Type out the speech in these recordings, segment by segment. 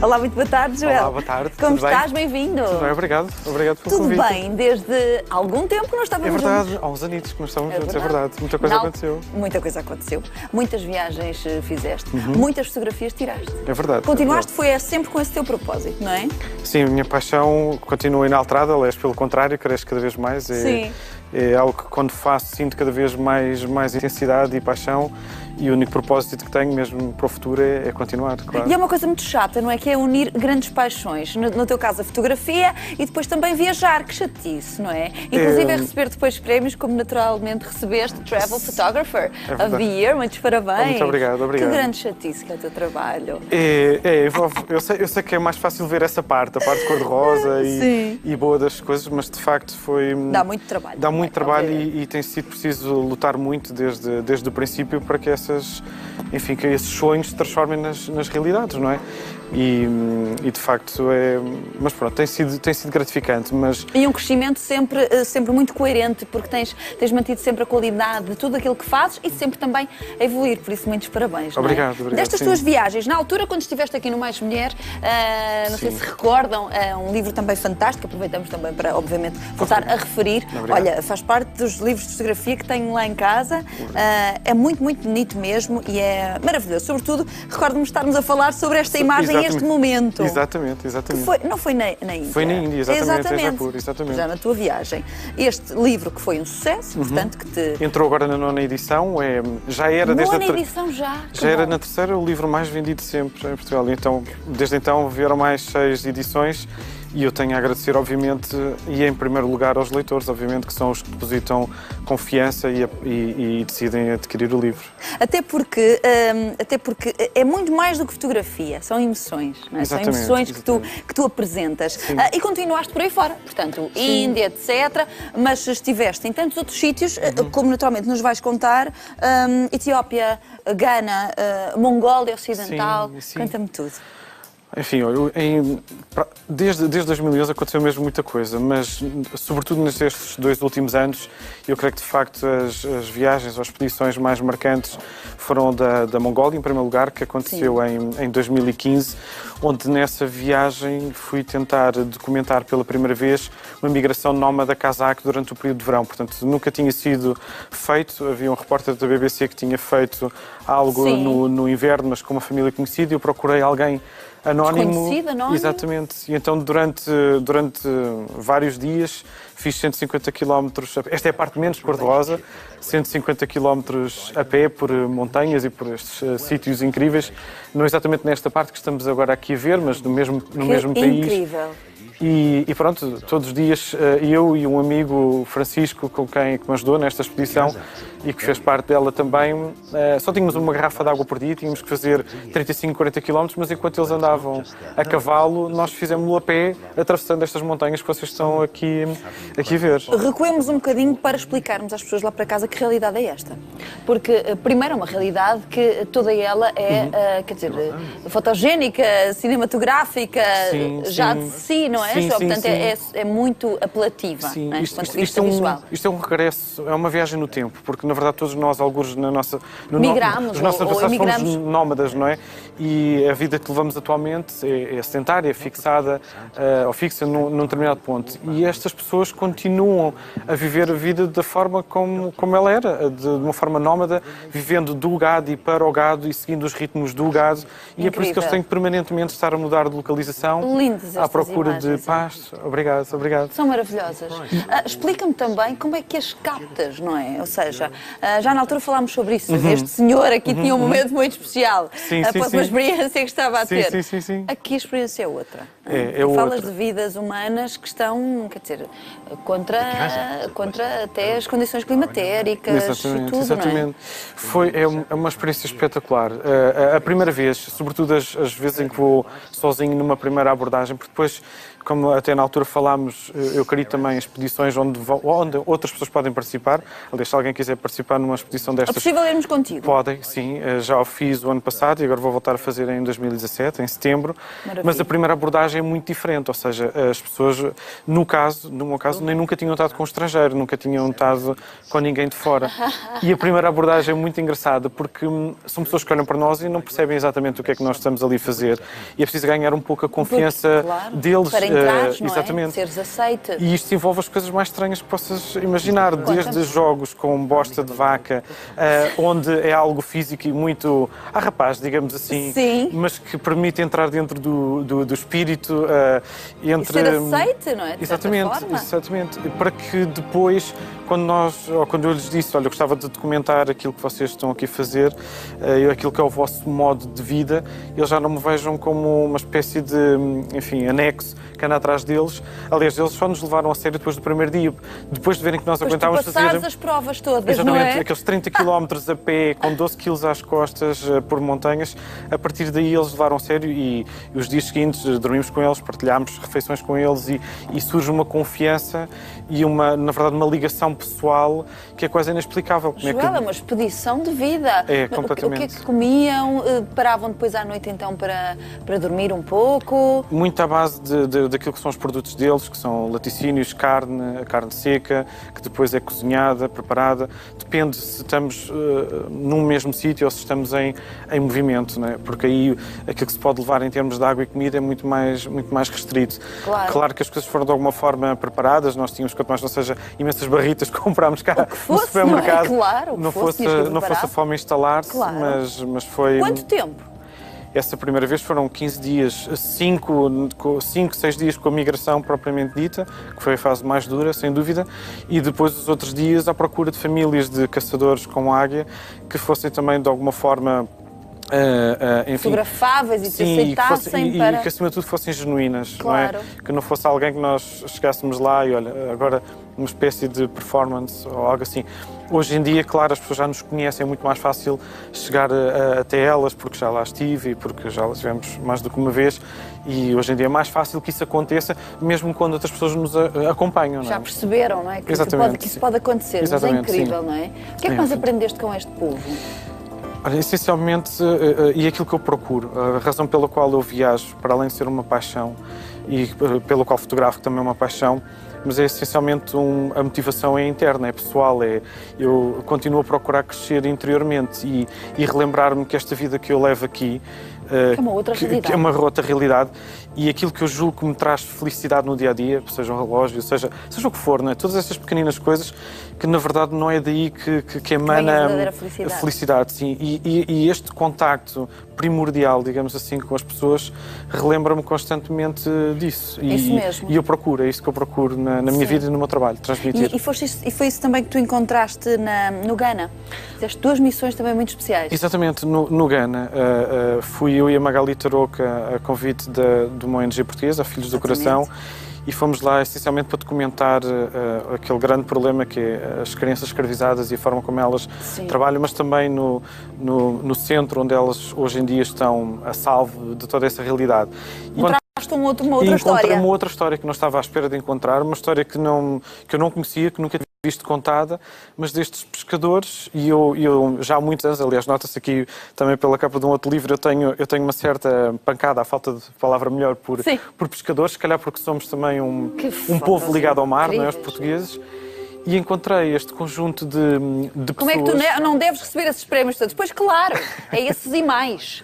Olá, muito boa tarde, Joel. Olá, boa tarde. Como Tudo estás? bem? Bem-vindo. Tudo bem, obrigado. Obrigado pelo Tudo convite. bem, desde algum tempo que nós É estávamos verdade, juntos. há uns anitos que nós estamos juntos, é verdade. Muita coisa aconteceu. Muita coisa aconteceu. Muitas viagens fizeste, muitas fotografias tiraste. É verdade. Continuaste, é foi sempre com esse teu propósito, não é? Sim, a minha paixão continua inalterada, aliás, pelo contrário, cresce cada vez mais. Sim. É algo que quando faço sinto cada vez mais intensidade e paixão, e o único propósito que tenho mesmo para o futuro é continuar, claro. E é uma coisa muito chata, não é? Que é unir grandes paixões. No teu caso, a fotografia e depois também viajar, que chatice, não é? Inclusive é receber depois prémios, como naturalmente recebeste Travel Photographer of the Year. Muitos parabéns. Muito obrigado, obrigado. Que grande chatice que é o teu trabalho. Eu sei que é mais fácil ver essa parte, a parte cor-de-rosa e boa das coisas, mas de facto foi... Dá muito trabalho. Dá muito trabalho e tem sido preciso lutar muito desde o princípio para que que esses sonhos se transformem nas realidades, não é? E de facto é... Mas pronto, tem sido gratificante, mas... E um crescimento sempre muito coerente, porque tens mantido sempre a qualidade de tudo aquilo que fazes e sempre também a evoluir, por isso muitos parabéns. Obrigado, não é? obrigado. Destas sim. tuas viagens, na altura quando estiveste aqui no Mais Mulher, não sei se recordam, um livro também fantástico, aproveitamos também para, obviamente, voltar a referir. Obrigado. Olha, faz parte dos livros de fotografia que tenho lá em casa, é muito, muito bonito mesmo e é maravilhoso. Sobretudo, recordo-me estarmos a falar sobre esta imagem, este momento. Exatamente. Não foi na Índia? Foi na Índia, exatamente. Em Jaipur, exatamente. Já na tua viagem. Este livro que foi um sucesso, portanto, que te... Entrou agora na 9ª edição, já era desde Nona edição já? Já era na terceira o livro mais vendido sempre em Portugal. Então, desde então vieram mais 6 edições e eu tenho a agradecer, obviamente, e em primeiro lugar aos leitores, obviamente, que são os que depositam confiança e decidem adquirir o livro. Até porque é muito mais do que fotografia, são emoções, não é? São emoções que tu apresentas. E continuaste por aí fora, portanto, Índia, etc. Mas estiveste em tantos outros sítios, como naturalmente nos vais contar, Etiópia, Gana, Mongólia Ocidental, conta-me tudo. Enfim, desde 2011 aconteceu mesmo muita coisa, mas sobretudo nestes 2 últimos anos, eu creio que de facto as viagens ou expedições mais marcantes foram da Mongólia, em primeiro lugar, que aconteceu em 2015, onde nessa viagem fui tentar documentar pela primeira vez uma migração nómada cazaque durante o período de verão. Portanto, nunca tinha sido feito, havia um repórter da BBC que tinha feito algo no inverno, mas com uma família conhecida, e eu procurei alguém anónimo. Desconhecido, anónimo? Exatamente. E então durante vários dias fiz 150 km, esta é a parte menos cor-de-rosa, 150 km a pé por montanhas e por estes sítios incríveis, não exatamente nesta parte que estamos agora aqui a ver, mas no mesmo país. Incrível. E pronto, todos os dias eu e um amigo, Francisco, que me ajudou nesta expedição e que fez parte dela também, só tínhamos uma garrafa de água por dia, tínhamos que fazer 35, 40 km, mas enquanto eles andavam a cavalo, nós fizemos-lo a pé, atravessando estas montanhas que vocês estão aqui a ver. Recuemos um bocadinho para explicarmos às pessoas lá para casa que realidade é esta. Porque, primeiro, é uma realidade que toda ela é, quer dizer, fotogénica, cinematográfica, já de si, não é? Portanto, é muito apelativa, sim, não é? Do ponto de vista visual. Isto é um regresso, é uma viagem no tempo, porque na verdade todos nós, algures nas nossas somos nómadas, não é? E a vida que levamos atualmente é sedentária, fixada ou fixa num determinado ponto. E estas pessoas continuam a viver a vida da forma como ela era, de uma forma nómada, vivendo do gado e para o gado e seguindo os ritmos do gado. E é por isso que eles têm que permanentemente estar a mudar de localização à procura de paz. Obrigado. São maravilhosas. Explica-me também como é que as captas, não é? Ou seja, já na altura falámos sobre isso. Este senhor aqui tinha um momento muito especial. Uma experiência que estava a ter. Sim. Aqui a experiência é outra. Falas outra. De vidas humanas que estão, quer dizer, contra até as condições climatéricas e tudo, exatamente. Não é? É uma experiência espetacular. A primeira vez, sobretudo as vezes em que vou sozinho numa primeira abordagem, porque depois, como até na altura falámos, eu queria também expedições onde outras pessoas podem participar. Aliás, se alguém quiser participar numa expedição destas... É possível irmos contigo? Podem, sim. Já o fiz o ano passado e agora vou voltar a fazer em 2017, em setembro, Maravilha. mas a primeira abordagem é muito diferente, ou seja, as pessoas, no meu caso, nem nunca tinham estado com um estrangeiro, nunca tinham estado com ninguém de fora. E a primeira abordagem é muito engraçada, porque são pessoas que olham para nós e não percebem exatamente o que é que nós estamos ali a fazer. E é preciso ganhar um pouco a confiança claro, deles. para entrares, não exatamente. é? Seres aceite. E isto envolve as coisas mais estranhas que possas imaginar, desde jogos com bosta de vaca, onde é algo físico e muito rapaz, digamos assim, Sim. mas que permite entrar dentro do espírito. E ser aceite, não é? De exatamente, forma. Exatamente. Para que depois, quando eu lhes disse, olha, eu gostava de documentar aquilo que vocês estão aqui a fazer, aquilo que é o vosso modo de vida, eles já não me vejam como uma espécie de, enfim, anexo que anda atrás deles. Aliás, eles só nos levaram a sério depois do primeiro dia, depois de verem que nós aguentávamos fazer as provas todas, exatamente, não é? Aqueles 30 km a pé, com 12 kg às costas, por montanhas. A partir daí eles levaram a sério e os dias seguintes dormimos com eles, partilhámos refeições com eles e surge uma confiança e na verdade, uma ligação pessoal que é quase inexplicável. Joel, é uma expedição de vida. É, completamente. O que é que comiam? Paravam depois à noite então para dormir um pouco? Muito à base daquilo que são os produtos deles, que são laticínios, carne seca, que depois é cozinhada, preparada. Depende se estamos num mesmo sítio ou se estamos em movimento, não é? Porque aí aquilo que se pode levar em termos de água e comida é muito mais restrito. Claro que as coisas foram de alguma forma preparadas, nós tínhamos, quanto mais não seja, imensas barritas que comprámos cá no supermercado. Não é? Claro, não fosse a fome instalar-se, claro. mas foi... Quanto tempo? Essa primeira vez foram 15 dias, 5, 6 dias com a migração propriamente dita, que foi a fase mais dura, sem dúvida, e depois os outros dias à procura de famílias de caçadores com águia que fossem também de alguma forma enfim, fotografáveis e te aceitassem para... E que acima de tudo fossem genuínas, claro. Não é? Que não fosse alguém que nós chegássemos lá e olha, agora uma espécie de performance ou algo assim. Hoje em dia, claro, as pessoas já nos conhecem, é muito mais fácil chegar até elas, porque já lá estive e porque já lá estivemos mais do que uma vez, e hoje em dia é mais fácil que isso aconteça, mesmo quando outras pessoas nos acompanham. Já perceberam, não é? Que isso pode acontecer, mas é incrível, sim. Não é? O que é que mais aprendeste com este povo? Olha, essencialmente, e aquilo que eu procuro, a razão pela qual eu viajo, para além de ser uma paixão, e pela qual fotografo também é uma paixão, mas é essencialmente a motivação é interna, é pessoal, eu continuo a procurar crescer interiormente e relembrar-me que esta vida que eu levo aqui é uma outra realidade. Que é uma outra realidade e aquilo que eu julgo que me traz felicidade no dia-a-dia, seja um relógio, seja o que for, não é? Todas essas pequeninas coisas que na verdade não é daí que emana a felicidade. Sim. E este contacto primordial, digamos assim, com as pessoas, relembra-me constantemente disso. Isso mesmo. E é isso que eu procuro na minha vida e no meu trabalho, transmitir. E foi isso também que tu encontraste no Ghana? Fizeste 2 missões também muito especiais. Exatamente, no Ghana. Fui eu e a Magali Tarouca a convite de uma ONG portuguesa, a Filhos do Coração, e fomos lá essencialmente para documentar aquele grande problema que é as crianças escravizadas e a forma como elas trabalham, mas também no centro onde elas hoje em dia estão a salvo de toda essa realidade. Encontraste uma outra história. Encontrei uma outra história que não estava à espera de encontrar, uma história que eu não conhecia, que nunca tinha visto contada, mas destes pescadores, e eu já há muitos anos, aliás, nota-se aqui também pela capa de um outro livro, eu tenho uma certa pancada, à falta de palavra melhor, por pescadores, se calhar porque somos também um povo ligado ao mar, não é? Os portugueses. E encontrei este conjunto de pessoas... Como é que tu não deves receber esses prémios todos? Pois claro, é esses e mais.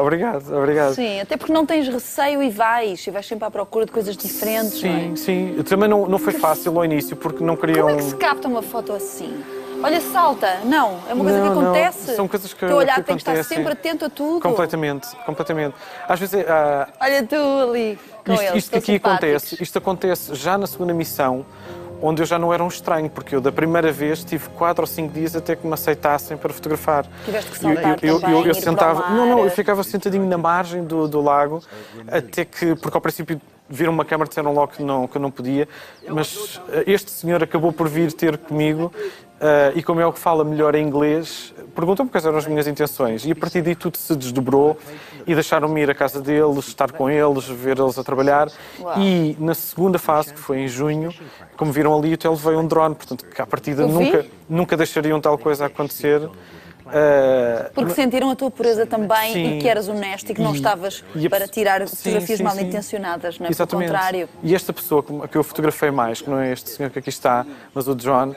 Obrigado. Sim, até porque não tens receio e vais sempre à procura de coisas diferentes, não é? Sim. Também não foi fácil ao início, porque não queriam... Como é que se capta uma foto assim? Olha, salta. Não, é uma coisa que acontece. Não. São coisas que o teu olhar tem acontecem. que estar sempre atento a tudo. Completamente. Às vezes... Olha tu ali, com eles, isto acontece já na segunda missão, onde eu já não era um estranho, porque eu da primeira vez tive 4 ou 5 dias até que me aceitassem para fotografar. Tiveste que saltar também, eu sentava, eu ficava sentadinho na margem do lago, até que, porque ao princípio viram uma câmara e disseram logo que eu não podia, mas este senhor acabou por vir ter comigo e como é o que fala melhor em inglês, perguntou-me quais eram as minhas intenções e a partir daí tudo se desdobrou e deixaram-me ir à casa deles, estar com eles, ver eles a trabalhar. Uau. E na segunda fase, que foi em junho, como viram ali, até levei um drone, portanto, que à partida nunca deixariam tal coisa acontecer. Porque sentiram a tua pureza também sim, e que eras honesto e que não estavas para tirar fotografias mal intencionadas, não é? Pelo contrário. E esta pessoa que eu fotografei mais, que não é este senhor que aqui está, mas o John,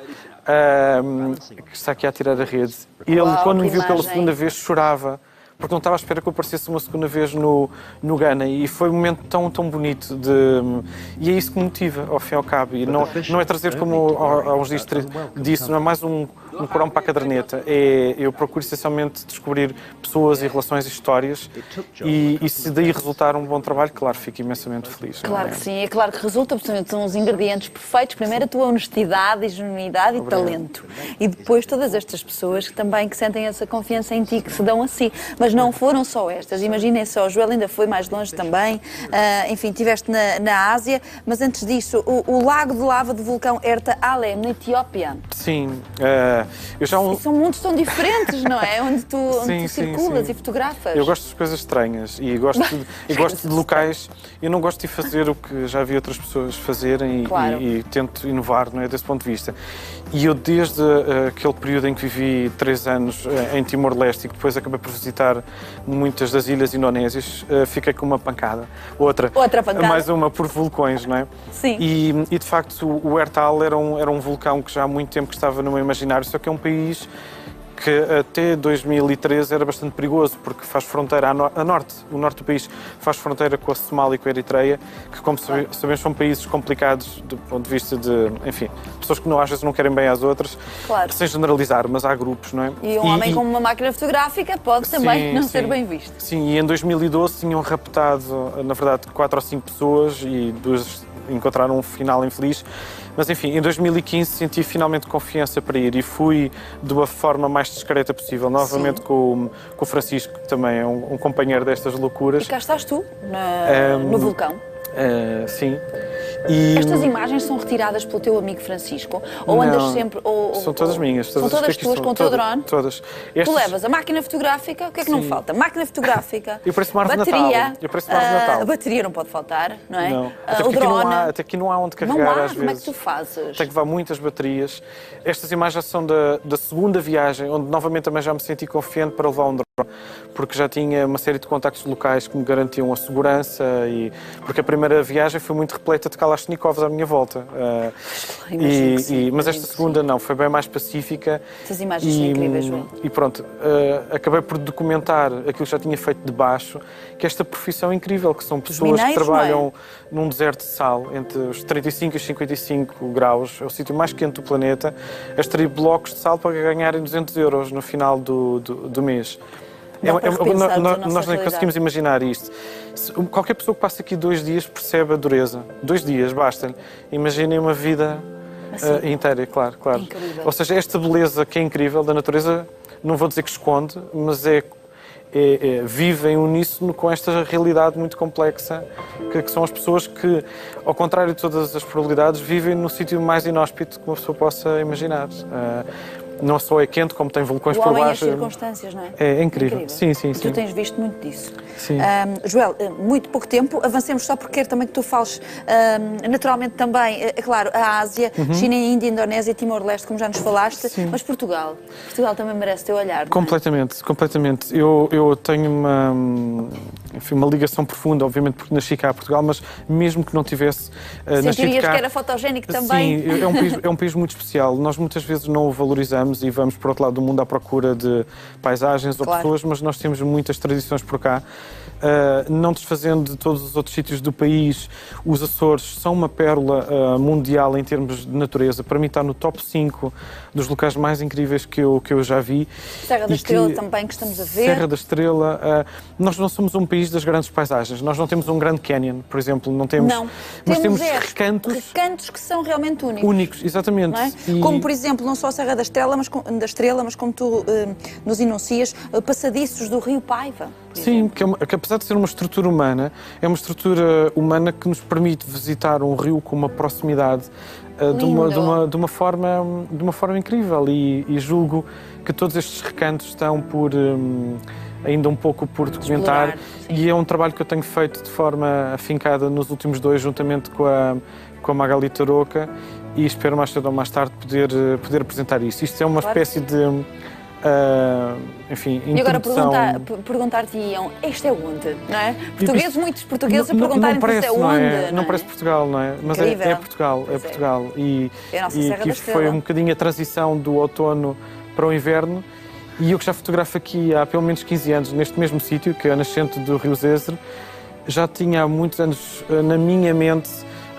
que está aqui a tirar a rede, ele, quando me viu pela segunda vez, chorava, porque não estava à espera que eu aparecesse uma segunda vez no Ghana, e foi um momento tão bonito, e é isso que me motiva, ao fim e ao cabo, e não é trazer, como há uns dias disse, não é mais um corão para a caderneta, eu procuro essencialmente descobrir pessoas e relações e histórias, e se daí resultar um bom trabalho, claro, fico imensamente feliz. Claro que sim, é claro que resulta, porque são os ingredientes perfeitos. Primeiro a tua honestidade e genuinidade e talento, e depois todas estas pessoas que sentem essa confiança em ti, que se dão a si. Mas não foram só estas, imaginem só, o Joel ainda foi mais longe também, enfim, estiveste na Ásia, mas antes disso, o lago de lava do vulcão Erta Ale, na Etiópia. Sim, São mundos tão diferentes, não é? Onde tu circulas e fotografas. Eu gosto de coisas estranhas e gosto de locais. Eu não gosto de fazer o que já vi outras pessoas fazerem e tento inovar, não é, desse ponto de vista. E eu, desde aquele período em que vivi 3 anos em Timor-Leste e que depois acabei por visitar muitas das ilhas indonésias, fiquei com uma pancada. Outra pancada. Mais uma por vulcões, não é? Sim. E de facto o Ertal era um vulcão que já há muito tempo que estava no meu imaginário, só que é um país que até 2013 era bastante perigoso, porque faz fronteira a norte. O norte do país faz fronteira com a Somália e com a Eritreia, que, como sabemos, são países complicados do ponto de vista de, enfim, pessoas que às vezes não querem bem às outras, sem generalizar, mas há grupos, não é? E um homem com uma máquina fotográfica pode também não ser bem visto. Sim, e em 2012 tinham raptado, na verdade, 4 ou 5 pessoas e 2 encontraram um final infeliz. Mas, enfim, em 2015 senti finalmente confiança para ir e fui de uma forma mais discreta possível, novamente com o Francisco, que também é um companheiro destas loucuras. E cá estás tu, no vulcão. Sim. Estas imagens são retiradas pelo teu amigo Francisco? Ou andas sempre... São todas minhas. São todas tuas com o teu drone? Todas. Tu levas a máquina fotográfica, o que é que não falta? Máquina fotográfica, eu pareço mais de Natal. A bateria não pode faltar, não é? Não. O drone... Até aqui não há onde carregar, às vezes. Como é que tu fazes? Tem que levar muitas baterias. Estas imagens já são da segunda viagem, onde novamente também já me senti confiante para levar um drone, porque já tinha uma série de contactos locais que me garantiam a segurança, porque a primeira viagem foi muito repleta de Kalashnikovs à minha volta. Mas esta segunda não, foi bem mais pacífica. Essas imagens são incríveis, João. E pronto, acabei por documentar aquilo que já tinha feito de baixo, que esta profissão é incrível, que são pessoas que trabalham num deserto de sal, entre os 35 e os 55 graus, é o sítio mais quente do planeta, a extrair blocos de sal para ganharem 200 euros no final do mês. Nós nem conseguimos imaginar isto. Qualquer pessoa que passe aqui 2 dias percebe a dureza. 2 dias, basta-lhe. Imaginem uma vida inteira, claro. Incrível. Ou seja, esta beleza que é incrível da natureza, não vou dizer que esconde, mas vive em uníssono com esta realidade muito complexa, que são as pessoas que, ao contrário de todas as probabilidades, vivem no sítio mais inóspito que uma pessoa possa imaginar. Não só é quente, como tem vulcões por baixo. O homem e as circunstâncias, não é? É incrível. Sim. Tu tens visto muito disso. Sim. Joel, muito pouco tempo. Avancemos só porque quero também que tu fales naturalmente também, é claro, a Ásia, China, Índia, Indonésia, Timor-Leste, como já nos falaste, mas Portugal. Portugal também merece teu olhar, não é? Completamente. Eu tenho uma ligação profunda, obviamente, porque nasci cá em Portugal, mas mesmo que não tivesse Sentirias que era fotogénico também? Sim, é um país muito especial. Nós muitas vezes não o valorizamos e vamos para o outro lado do mundo à procura de paisagens ou pessoas, mas nós temos muitas tradições por cá. Não desfazendo de todos os outros sítios do país, os Açores são uma pérola mundial em termos de natureza. Para mim está no top 5 dos locais mais incríveis que eu já vi. Serra da Estrela também, que estamos a ver. Serra da Estrela. Nós não somos um país das grandes paisagens. Nós não temos um Grand Canyon, por exemplo. Não temos. Não. Mas temos recantos que são realmente únicos. Únicos, exatamente. Não é? Como, por exemplo, não só a Serra da Estrela, mas como tu nos enuncias, passadiços do Rio Paiva. Sim, que apesar de ser uma estrutura humana, é uma estrutura humana que nos permite visitar um rio com uma proximidade de uma forma incrível e julgo que todos estes recantos estão ainda um pouco por documentar. E é um trabalho que eu tenho feito de forma afincada nos últimos 2, juntamente com a Magali Tarouca, e espero mais cedo ou mais tarde poder apresentar isto. Isto é uma espécie de enfim, E agora introdução... perguntar-te-iam, este é onde, não é? Muitos portugueses a perguntarem se isto é onde. Não parece Portugal, não é? Mas é Portugal, é Portugal. E que isto foi um bocadinho a transição do outono para o inverno. E eu que já fotografo aqui há pelo menos 15 anos, neste mesmo sítio, que é a nascente do Rio Zezer, já tinha há muitos anos na minha mente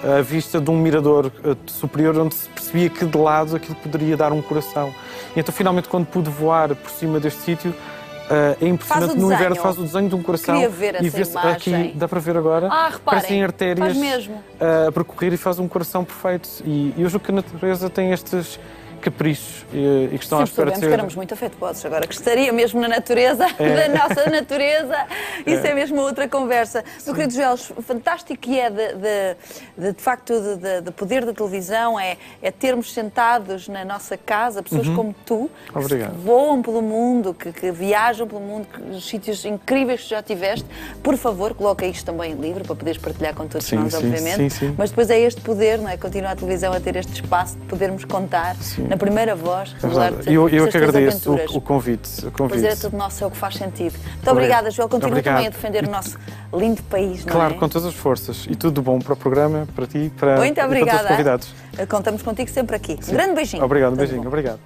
a vista de um mirador superior onde se percebia que de lado aquilo poderia dar um coração. E então, finalmente, quando pude voar por cima deste sítio, é impressionante. No inverno faz o desenho de um coração. Queria ver essa e vê-se imagem. Aqui, dá para ver agora, reparem, parecem artérias a percorrer e faz um coração perfeito. E eu julgo que a natureza tem estes caprichos e que estão à espera de ser... que éramos muito afetuosos agora, que estaria mesmo na natureza, da nossa natureza, isso é mesmo outra conversa. Meu querido Joel, fantástico que é de facto de poder da televisão, é termos sentados na nossa casa pessoas como tu, Obrigado. Que voam pelo mundo, que viajam pelo mundo, os sítios incríveis que já tiveste. Por favor, coloca isto também em livro para poderes partilhar com todos nós, obviamente. Sim. Mas depois é este poder, não é? Continua a televisão a ter este espaço de podermos contar na primeira voz, revelar-te eu que agradeço o convite. Pois é, tudo nosso, é o que faz sentido. Muito obrigada, Joel. Continua também a defender o nosso lindo país, não é? Claro, com todas as forças. E tudo bom para o programa, para ti, para Muito obrigada. todos os convidados. Contamos contigo sempre aqui. Um grande beijinho. Obrigado, um beijinho. Obrigado.